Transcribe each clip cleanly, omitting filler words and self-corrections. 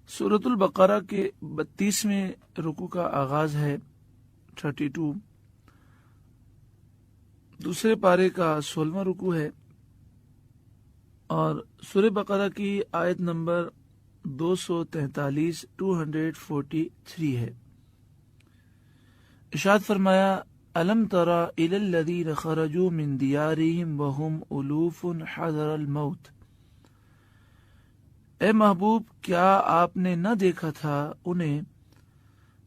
سورۃ البقرہ کے 32ویں رکوع کا آغاز ہے 32، دوسرے پارے کا 16واں رکوع ہے اور سورہ بقرہ کی آیت نمبر 243 ہے۔ ارشاد فرمایا الم تر الی الذین خرجوا من دیارہم وهم الوف حذر الموت، اے محبوب کیا آپ نے نہ دیکھا تھا انہیں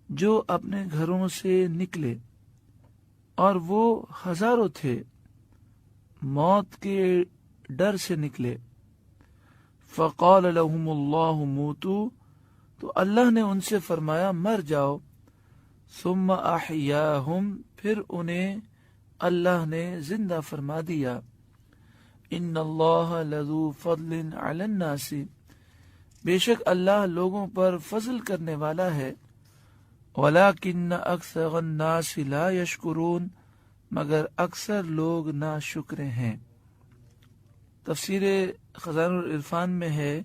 جو اپنے گھروں سے نکلے اور وہ ہزاروں تھے، موت کے ڈر سے نکلے۔ فقال لهم اللہ موتوا، تو اللہ نے ان سے فرمایا مر جاؤ۔ ثم احیاہم، پھر انہیں اللہ نے زندہ فرما دیا۔ ان اللہ لذو فضل علی الناس، بے شک اللہ لوگوں پر فضل کرنے والا ہے۔ ولیکن اکثر الناس لا یشکرون، مگر اکثر لوگ ناشکر ہیں۔ تفسیر خزائن العرفان میں ہے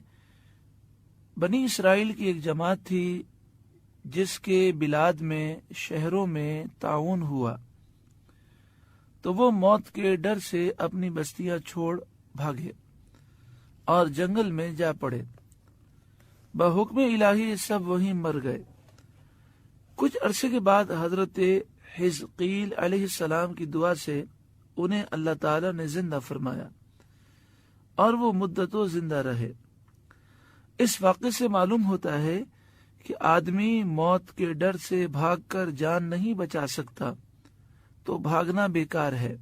بنی اسرائیل کی ایک جماعت تھی جس کے بلاد میں شہروں میں طاعون ہوا تو وہ موت کے ڈر سے اپنی بستیاں چھوڑ بھاگے اور جنگل میں جا پڑے۔ بحکم الہی سب وہیں مر گئے۔ کچھ عرصے کے بعد حضرت حزقیل علیہ السلام کی دعا سے انہیں اللہ تعالی نے زندہ فرمایا اور وہ مدتوں زندہ رہے۔ اس واقعے سے معلوم ہوتا ہے کہ آدمی موت کے ڈر سے بھاگ کر جان نہیں بچا سکتا تو بھاگنا بیکار ہے۔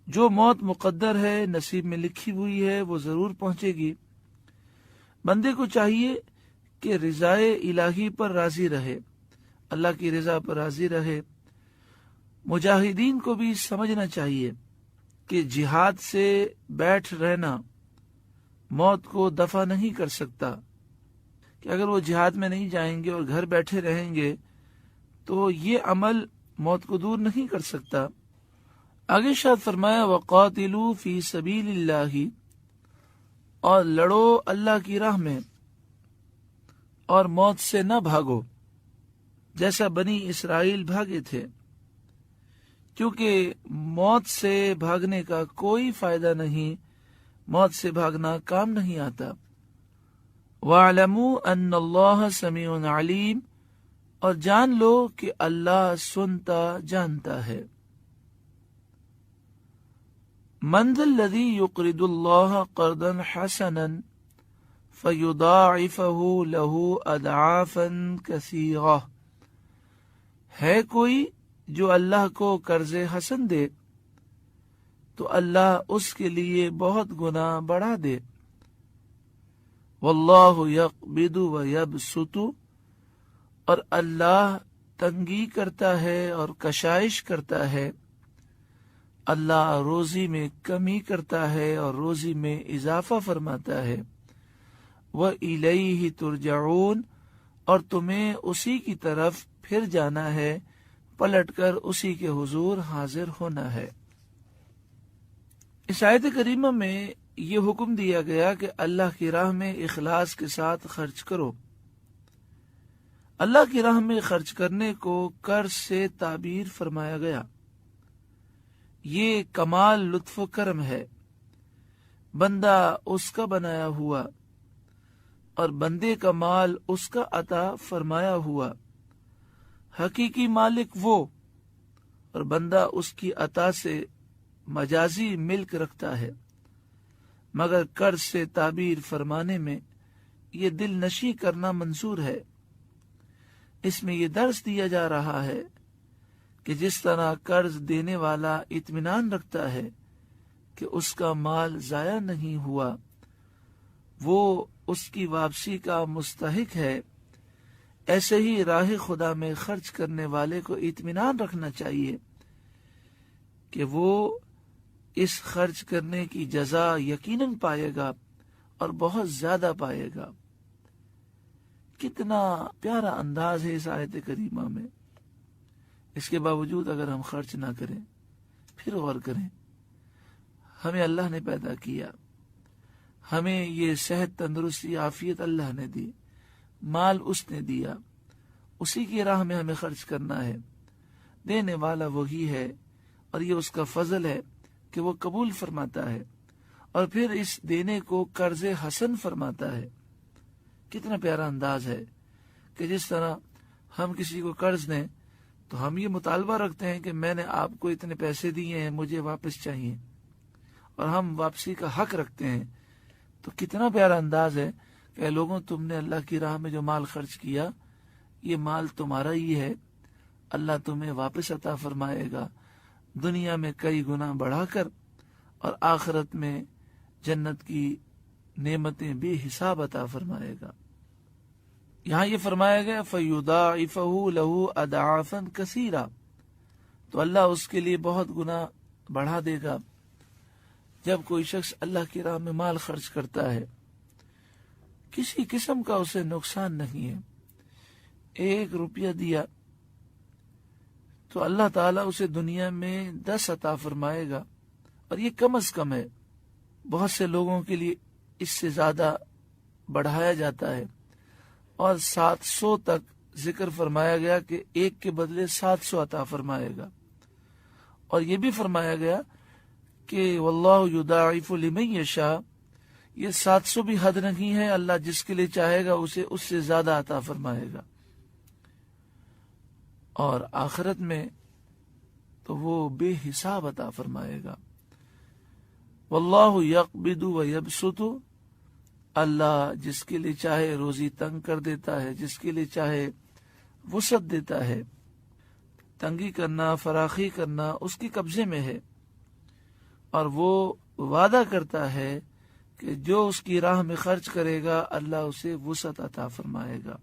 جو موت مقدر ہے، نصیب میں لکھی ہوئی ہے، وہ ضرور پہنچے گی۔ بندے کو چاہیے کہ رضائے الہی پر راضی رہے، اللہ کی رضا پر راضی رہے۔ مجاہدین کو بھی سمجھنا چاہیے کہ جہاد سے بیٹھ رہنا موت کو دفع نہیں کر سکتا، کہ اگر وہ جہاد میں نہیں جائیں گے اور گھر بیٹھے رہیں گے تو یہ عمل موت کو دور نہیں کر سکتا۔ آگے ارشاد فرمایا وَقَاتِلُوا فِي سَبِيلِ اللَّهِ، اور لڑو اللہ کی راہ میں اور موت سے نہ بھاگو جیسا بنی اسرائیل بھاگے تھے، کیونکہ موت سے بھاگنے کا کوئی فائدہ نہیں، موت سے بھاگنا کام نہیں آتا۔ وَاعْلَمُوا أَنَّ اللَّهَ سَمِيعٌ عَلِيمٌ، اور جان لو کہ اللہ سنتا جانتا ہے۔ مَنْ ذَا الَّذِي يُقْرِضُ اللَّهَ قَرْضًا حَسَنًا فَيُضَاعِفَهُ لَهُ أَضْعَافًا كَثِيرَةً، ہے کوئی جو اللہ کو قرض حسن دے تو اللہ اس کے لیے بہت گنا بڑھا دے۔ واللہ یقبض ویبسط، اور اللہ تنگی کرتا ہے اور کشائش کرتا ہے، اللہ روزی میں کمی کرتا ہے اور روزی میں اضافہ فرماتا ہے۔ وَإِلَيْهِ تُرْجَعُونَ، اور تمہیں اسی کی طرف پھر جانا ہے، پلٹ کر اسی کے حضور حاضر ہونا ہے۔ اس آیت کریمہ میں یہ حکم دیا گیا کہ اللہ کی راہ میں اخلاص کے ساتھ خرچ کرو۔ اللہ کی راہ میں خرچ کرنے کو قرض سے تعبیر فرمایا گیا۔ یہ کمال لطف و کرم ہے، بندہ اس کا بنایا ہوا اور بندے کا مال اس کا عطا فرمایا ہوا۔ حقیقی مالک وہ اور بندہ اس کی عطا سے مجازی ملک رکھتا ہے، مگر قرض سے تعبیر فرمانے میں یہ دل نشی کرنا منظور ہے۔ اس میں یہ درس دیا جا رہا ہے کہ جس طرح قرض دینے والا اطمینان رکھتا ہے کہ اس کا مال ضائع نہیں ہوا، وہ اس کی واپسی کا مستحق ہے، ایسے ہی راہ خدا میں خرچ کرنے والے کو اطمینان رکھنا چاہیے کہ وہ اس خرچ کرنے کی جزا یقیناً پائے گا اور بہت زیادہ پائے گا۔ کتنا پیارا انداز ہے اس آیت کریمہ میں۔ اس کے باوجود اگر ہم خرچ نہ کریں، پھر غور کریں، ہمیں اللہ نے پیدا کیا، ہمیں یہ صحت، تندرستی، عافیت اللہ نے دی، مال اس نے دیا، اسی کی راہ میں ہمیں خرچ کرنا ہے۔ دینے والا وہی ہے اور یہ اس کا فضل ہے کہ وہ قبول فرماتا ہے اور پھر اس دینے کو قرض حسن فرماتا ہے۔ کتنا پیارا انداز ہے کہ جس طرح ہم کسی کو قرض دیں تو ہم یہ مطالبہ رکھتے ہیں کہ میں نے آپ کو اتنے پیسے دیے ہیں، مجھے واپس چاہیے، اور ہم واپسی کا حق رکھتے ہیں۔ تو کتنا پیارا انداز ہے کہ لوگوں، تم نے اللہ کی راہ میں جو مال خرچ کیا، یہ مال تمہارا ہی ہے، اللہ تمہیں واپس عطا فرمائے گا، دنیا میں کئی گنا بڑھا کر، اور آخرت میں جنت کی نعمتیں بے حساب عطا فرمائے گا۔ یہاں یہ فرمایا گیا فَيُضَاعِفَهُ لَهُ أَضْعَافًا كَثِيرًا، تو اللہ اس کے لیے بہت گنا بڑھا دے گا۔ جب کوئی شخص اللہ کی راہ میں مال خرچ کرتا ہے، کسی قسم کا اسے نقصان نہیں ہے، 1 روپیہ دیا تو اللہ تعالیٰ اسے دنیا میں 10 عطا فرمائے گا، اور یہ کم از کم ہے۔ بہت سے لوگوں کے لیے اس سے زیادہ بڑھایا جاتا ہے، اور 700 تک ذکر فرمایا گیا کہ 1 کے بدلے 700 عطا فرمائے گا۔ اور یہ بھی فرمایا گیا کہ واللہ یضاعف لمن یشاء، یہ 700 بھی حد نہیں ہے، اللہ جس کے لیے چاہے گا اسے اس سے زیادہ عطا فرمائے گا۔ اور آخرت میں تو وہ بے حساب عطا فرمائے گا۔ واللہ یقبض ویبسط، اللہ جس کے لیے چاہے روزی تنگ کر دیتا ہے، جس کے لیے چاہے وسعت دیتا ہے۔ تنگی کرنا، فراخی کرنا اس کے قبضے میں ہے، اور وہ وعدہ کرتا ہے کہ جو اس کی راہ میں خرچ کرے گا اللہ اسے وسعت عطا فرمائے گا۔